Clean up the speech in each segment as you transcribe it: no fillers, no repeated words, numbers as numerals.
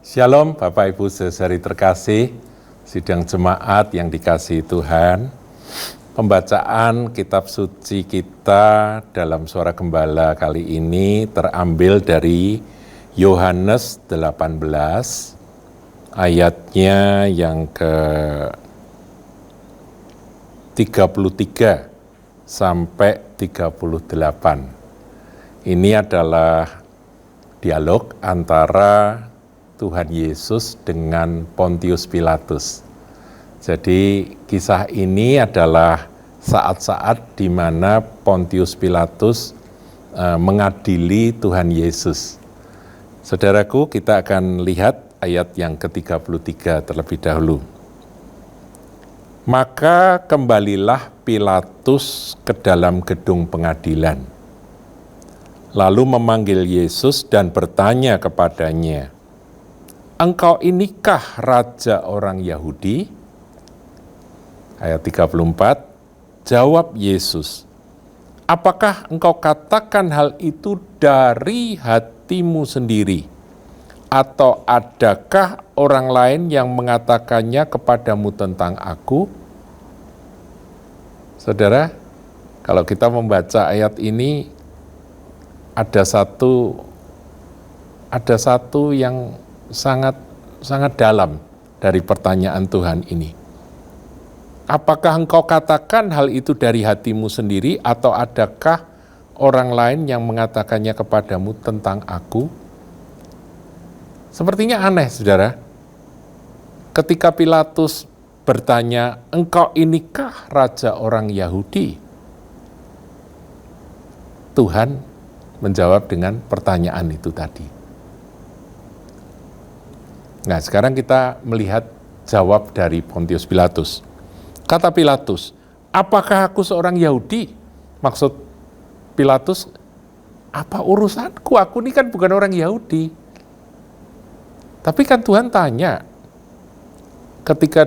Shalom Bapak Ibu saudari terkasih, sidang jemaat yang dikasihi Tuhan. Pembacaan kitab suci kita dalam Suara Gembala kali ini terambil dari Yohanes 18, ayatnya yang ke-33 sampai 38. Ini adalah dialog antara Tuhan Yesus dengan Pontius Pilatus. Jadi kisah ini adalah saat-saat di mana Pontius Pilatus mengadili Tuhan Yesus. Saudaraku, kita akan lihat ayat yang ke-33 terlebih dahulu. Maka kembalilah Pilatus ke dalam gedung pengadilan, lalu memanggil Yesus dan bertanya kepadanya, "Engkau inikah raja orang Yahudi?" Ayat 34, jawab Yesus, "Apakah engkau katakan hal itu dari hatimu sendiri? Atau adakah orang lain yang mengatakannya kepadamu tentang aku?" Saudara, kalau kita membaca ayat ini, ada satu yang sangat dalam dari pertanyaan Tuhan ini. Apakah engkau katakan hal itu dari hatimu sendiri, atau adakah orang lain yang mengatakannya kepadamu tentang aku? Sepertinya aneh, saudara. Ketika Pilatus bertanya, "Engkau inikah raja orang Yahudi?" Tuhan menjawab dengan pertanyaan itu tadi. Nah, sekarang kita melihat jawab dari Pontius Pilatus. Kata Pilatus, "Apakah aku seorang Yahudi?" Maksud Pilatus, apa urusanku? Aku ini kan bukan orang Yahudi. Tapi kan Tuhan tanya, ketika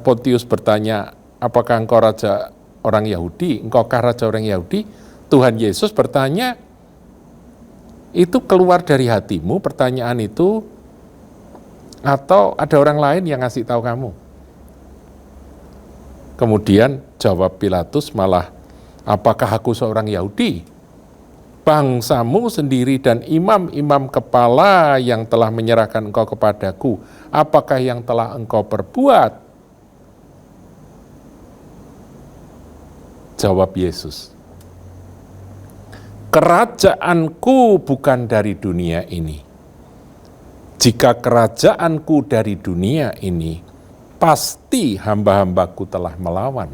Pontius bertanya, "Apakah engkau raja orang Yahudi? Engkaukah raja orang Yahudi?" Tuhan Yesus bertanya, "Itu keluar dari hatimu pertanyaan itu, atau ada orang lain yang ngasih tahu kamu?" Kemudian jawab Pilatus malah, "Apakah aku seorang Yahudi? Bangsamu sendiri dan imam-imam kepala yang telah menyerahkan engkau kepadaku, apakah yang telah engkau perbuat?" Jawab Yesus, "Kerajaanku bukan dari dunia ini. Jika kerajaanku dari dunia ini, pasti hamba-hambaku telah melawan,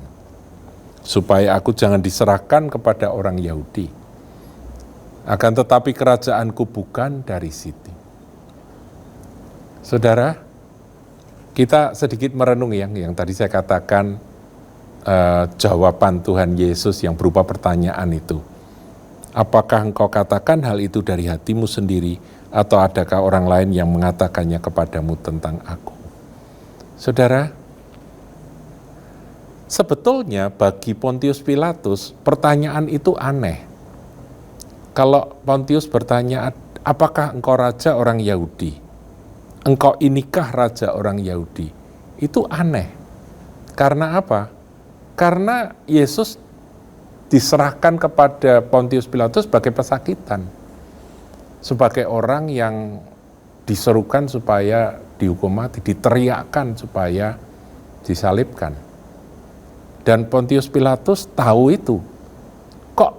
supaya aku jangan diserahkan kepada orang Yahudi. Akan tetapi kerajaanku bukan dari situ." Saudara, kita sedikit merenung yang tadi saya katakan, jawaban Tuhan Yesus yang berupa pertanyaan itu. Apakah engkau katakan hal itu dari hatimu sendiri, atau adakah orang lain yang mengatakannya kepadamu tentang aku? Saudara, sebetulnya bagi Pontius Pilatus, pertanyaan itu aneh. Kalau Pontius bertanya, "Apakah engkau raja orang Yahudi? Engkau inikah raja orang Yahudi?" Itu aneh. Karena apa? Karena Yesus diserahkan kepada Pontius Pilatus sebagai pesakitan, sebagai orang yang diserukan supaya dihukum mati, diteriakkan supaya disalibkan. Dan Pontius Pilatus tahu itu. Kok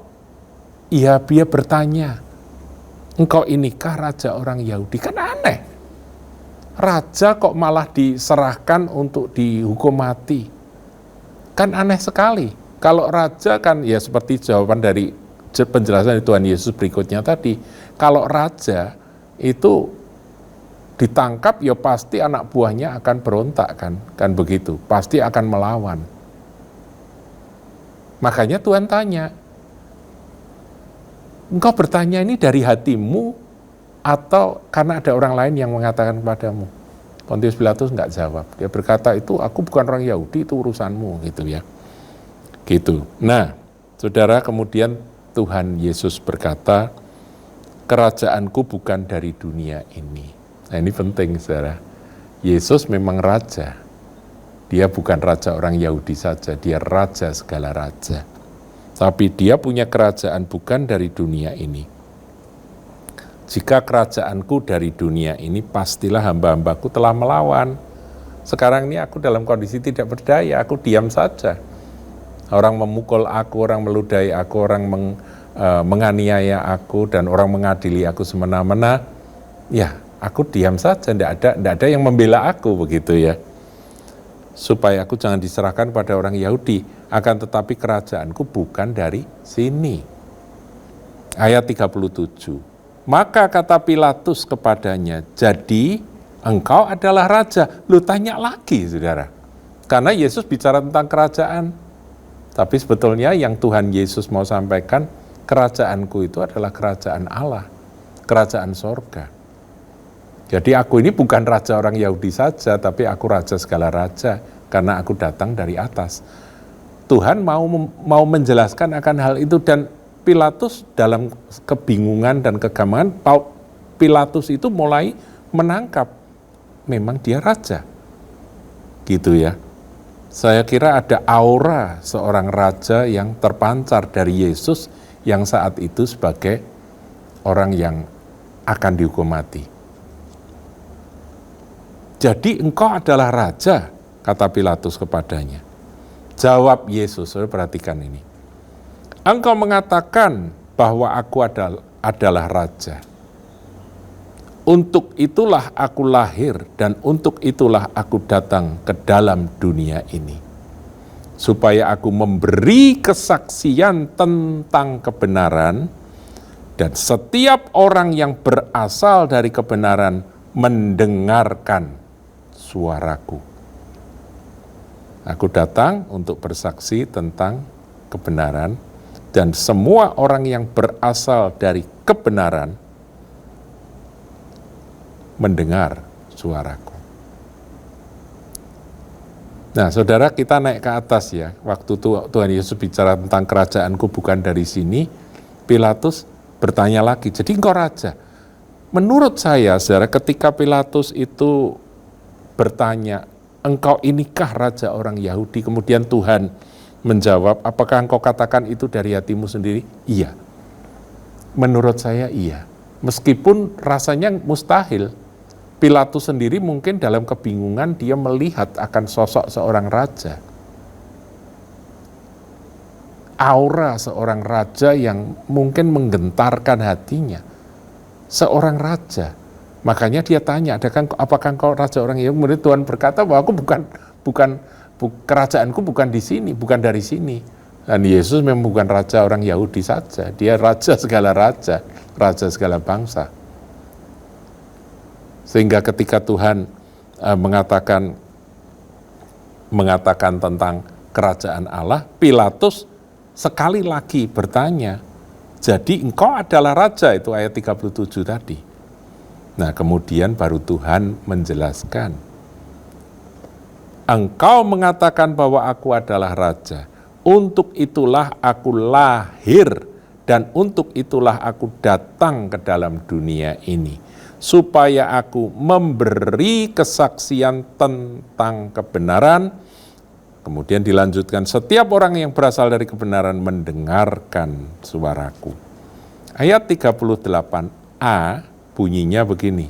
dia bertanya, "Engkau inikah raja orang Yahudi?" Kan aneh. Raja kok malah diserahkan untuk dihukum mati. Kan aneh sekali. Kalau raja kan ya seperti jawaban dari penjelasan Tuhan Yesus berikutnya tadi. Kalau raja itu ditangkap, ya pasti anak buahnya akan berontak kan begitu, pasti akan melawan. Makanya Tuhan tanya, "Engkau bertanya ini dari hatimu, atau karena ada orang lain yang mengatakan kepadamu?" Pontius Pilatus nggak jawab, dia berkata, "Itu aku bukan orang Yahudi, itu urusanmu," gitu ya. Gitu. Nah, saudara, kemudian Tuhan Yesus berkata, "Kerajaanku bukan dari dunia ini." Nah, ini penting, saudara. Yesus memang raja. Dia bukan raja orang Yahudi saja, dia raja segala raja. Tapi dia punya kerajaan bukan dari dunia ini. Jika kerajaanku dari dunia ini, pastilah hamba-hambaku telah melawan. Sekarang ini aku dalam kondisi tidak berdaya, aku diam saja. Orang memukul aku, orang meludahi aku, orang menganiaya aku, dan orang mengadili aku semena-mena. Ya, aku diam saja, tidak ada yang membela aku, begitu ya. Supaya aku jangan diserahkan pada orang Yahudi, akan tetapi kerajaanku bukan dari sini. Ayat 37. Maka kata Pilatus kepadanya, jadi engkau adalah raja. Lu tanya lagi, saudara. Karena Yesus bicara tentang kerajaan. Tapi sebetulnya yang Tuhan Yesus mau sampaikan, kerajaanku itu adalah kerajaan Allah, kerajaan sorga. Jadi aku ini bukan raja orang Yahudi saja, tapi aku raja segala raja, karena aku datang dari atas. Tuhan mau menjelaskan akan hal itu, dan Pilatus dalam kebingungan dan kegamangan, Pilatus itu mulai menangkap, memang dia raja. Gitu ya. Saya kira ada aura seorang raja yang terpancar dari Yesus yang saat itu sebagai orang yang akan dihukum mati. Jadi engkau adalah raja, kata Pilatus kepadanya. Jawab Yesus, perhatikan ini. Engkau mengatakan bahwa aku adalah raja. Untuk itulah aku lahir dan untuk itulah aku datang ke dalam dunia ini. Supaya aku memberi kesaksian tentang kebenaran dan setiap orang yang berasal dari kebenaran mendengarkan suaraku. Aku datang untuk bersaksi tentang kebenaran. Dan semua orang yang berasal dari kebenaran mendengar suaraku. Nah, saudara, kita naik ke atas ya. Waktu Tuhan Yesus bicara tentang kerajaanku bukan dari sini, Pilatus bertanya lagi, jadi engkau raja? Menurut saya, saudara, ketika Pilatus itu bertanya, engkau inikah raja orang Yahudi? Kemudian Tuhan menjawab, apakah engkau katakan itu dari hatimu sendiri? Iya. Menurut saya iya. Meskipun rasanya mustahil. Pilatus sendiri mungkin dalam kebingungan dia melihat akan sosok seorang raja. Aura seorang raja yang mungkin menggentarkan hatinya. Seorang raja. Makanya dia tanya, apakah engkau raja orang Yahudi? Kemudian Tuhan berkata bahwa aku bukan kerajaanku bukan di sini, bukan dari sini. Dan Yesus memang bukan raja orang Yahudi saja, dia raja segala raja, raja segala bangsa. Sehingga ketika Tuhan mengatakan tentang kerajaan Allah, Pilatus sekali lagi bertanya, jadi engkau adalah raja, itu ayat 37 tadi. Nah, kemudian baru Tuhan menjelaskan, engkau mengatakan bahwa aku adalah raja. Untuk itulah aku lahir dan untuk itulah aku datang ke dalam dunia ini. Supaya aku memberi kesaksian tentang kebenaran. Kemudian dilanjutkan, setiap orang yang berasal dari kebenaran mendengarkan suaraku. Ayat 38a bunyinya begini.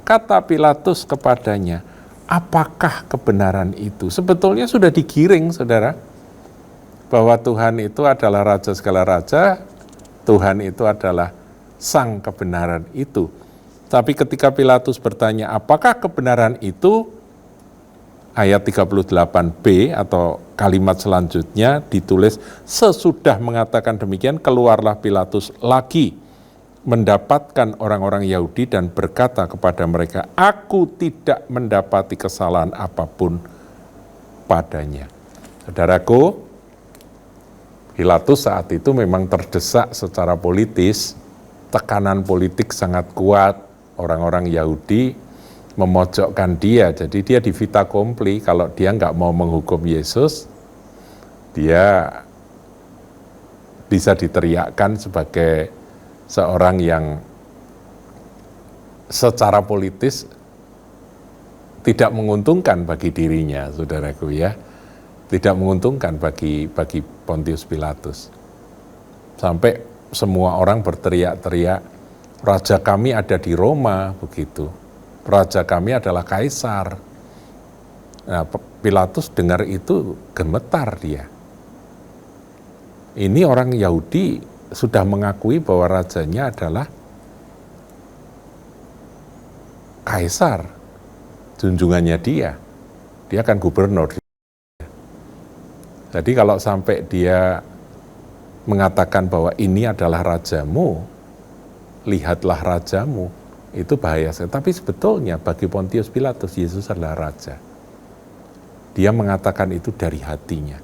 Kata Pilatus kepadanya, apakah kebenaran itu? Sebetulnya sudah digiring, saudara, bahwa Tuhan itu adalah raja segala raja, Tuhan itu adalah sang kebenaran itu. Tapi ketika Pilatus bertanya, apakah kebenaran itu? Ayat 38b atau kalimat selanjutnya ditulis, sesudah mengatakan demikian, keluarlah Pilatus lagi mendapatkan orang-orang Yahudi dan berkata kepada mereka, aku tidak mendapati kesalahan apapun padanya. Saudaraku, Pilatus saat itu memang terdesak secara politis, tekanan politik sangat kuat, orang-orang Yahudi memojokkan dia, jadi dia di vita kompli, kalau dia nggak mau menghukum Yesus, dia bisa diteriakkan sebagai seorang yang secara politis tidak menguntungkan bagi dirinya, saudaraku ya. Tidak menguntungkan bagi Pontius Pilatus. Sampai semua orang berteriak-teriak, raja kami ada di Roma, begitu. Raja kami adalah kaisar. Nah, Pilatus dengar itu gemetar dia. Ini orang Yahudi sudah mengakui bahwa rajanya adalah kaisar, junjungannya dia kan gubernur. Jadi kalau sampai dia mengatakan bahwa ini adalah rajamu, lihatlah rajamu, itu bahaya sekali. Tapi sebetulnya bagi Pontius Pilatus, Yesus adalah raja. Dia mengatakan itu dari hatinya.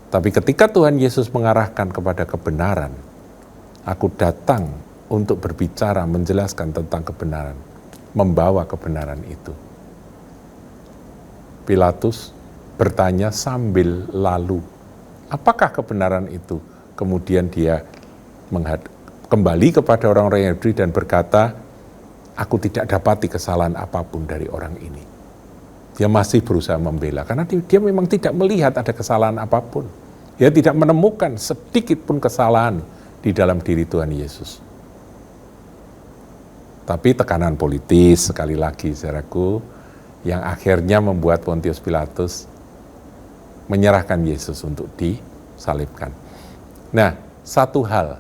Tapi ketika Tuhan Yesus mengarahkan kepada kebenaran, aku datang untuk berbicara, menjelaskan tentang kebenaran, membawa kebenaran itu. Pilatus bertanya sambil lalu, apakah kebenaran itu? Kemudian dia kembali kepada orang-orang Yahudi dan berkata, aku tidak dapati kesalahan apapun dari orang ini. Dia masih berusaha membela, karena dia memang tidak melihat ada kesalahan apapun. Dia tidak menemukan sedikit pun kesalahan di dalam diri Tuhan Yesus. Tapi tekanan politis, sekali lagi saudaraku, yang akhirnya membuat Pontius Pilatus menyerahkan Yesus untuk disalibkan. Nah, satu hal,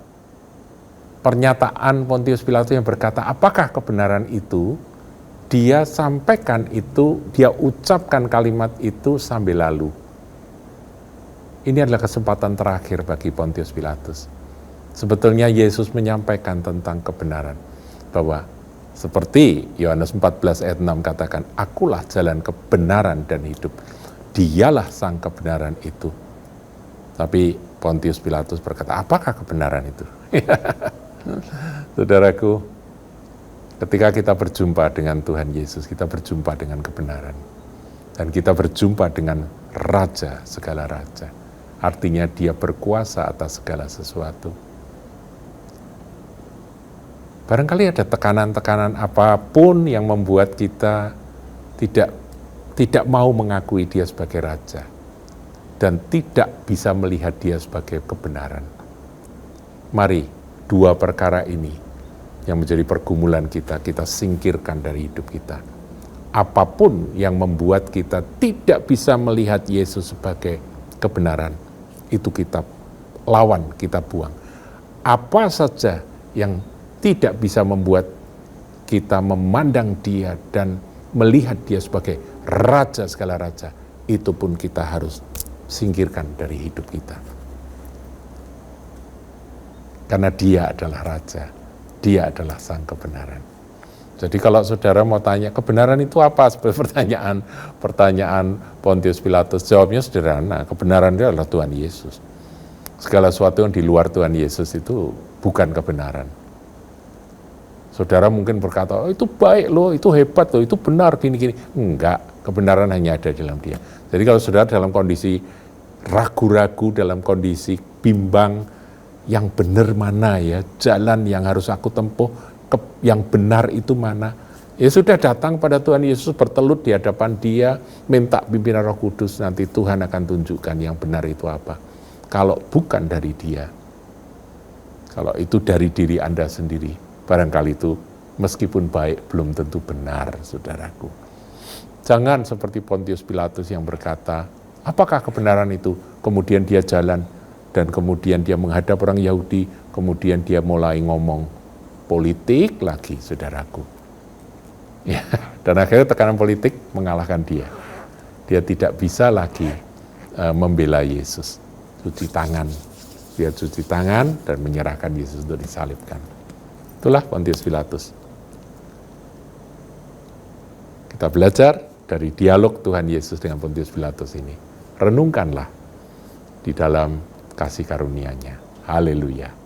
pernyataan Pontius Pilatus yang berkata, apakah kebenaran itu, dia sampaikan itu, dia ucapkan kalimat itu sambil lalu. Ini adalah kesempatan terakhir bagi Pontius Pilatus. Sebetulnya Yesus menyampaikan tentang kebenaran, bahwa seperti Yohanes 14 ayat 6 katakan, akulah jalan kebenaran dan hidup. Dialah sang kebenaran itu. Tapi Pontius Pilatus berkata, apakah kebenaran itu? Saudaraku, ketika kita berjumpa dengan Tuhan Yesus, kita berjumpa dengan kebenaran. Dan kita berjumpa dengan Raja segala raja. Artinya dia berkuasa atas segala sesuatu. Barangkali ada tekanan-tekanan apapun yang membuat kita tidak mau mengakui dia sebagai raja dan tidak bisa melihat dia sebagai kebenaran. Mari dua perkara ini yang menjadi pergumulan kita singkirkan dari hidup kita. Apapun yang membuat kita tidak bisa melihat Yesus sebagai kebenaran, itu kita lawan, kita buang. Apa saja yang tidak bisa membuat kita memandang dia dan melihat dia sebagai raja segala raja, itu pun kita harus singkirkan dari hidup kita. Karena dia adalah raja, dia adalah sang kebenaran. Jadi kalau saudara mau tanya, kebenaran itu apa? Seperti pertanyaan Pontius Pilatus, jawabnya sederhana, kebenaran itu adalah Tuhan Yesus. Segala sesuatu yang di luar Tuhan Yesus itu bukan kebenaran. Saudara mungkin berkata, oh, itu baik loh, itu hebat loh, itu benar, gini-gini. Enggak, kebenaran hanya ada dalam dia. Jadi kalau saudara dalam kondisi ragu-ragu, dalam kondisi bimbang, yang benar mana ya, jalan yang harus aku tempuh, yang benar itu mana, ya sudah datang pada Tuhan Yesus, bertelut di hadapan dia, minta pimpinan Roh Kudus, nanti Tuhan akan tunjukkan yang benar itu apa. Kalau bukan dari dia, kalau itu dari diri Anda sendiri, barangkali itu meskipun baik belum tentu benar, saudaraku. Jangan seperti Pontius Pilatus yang berkata, apakah kebenaran itu? Kemudian dia jalan dan kemudian dia menghadap orang Yahudi, kemudian dia mulai ngomong politik lagi, saudaraku. Ya, dan akhirnya tekanan politik mengalahkan dia. Dia tidak bisa lagi membela Yesus. Cuci tangan, dia cuci tangan dan menyerahkan Yesus untuk disalibkan. Itulah Pontius Pilatus. Kita belajar dari dialog Tuhan Yesus dengan Pontius Pilatus ini. Renungkanlah di dalam kasih karunia-Nya. Haleluya.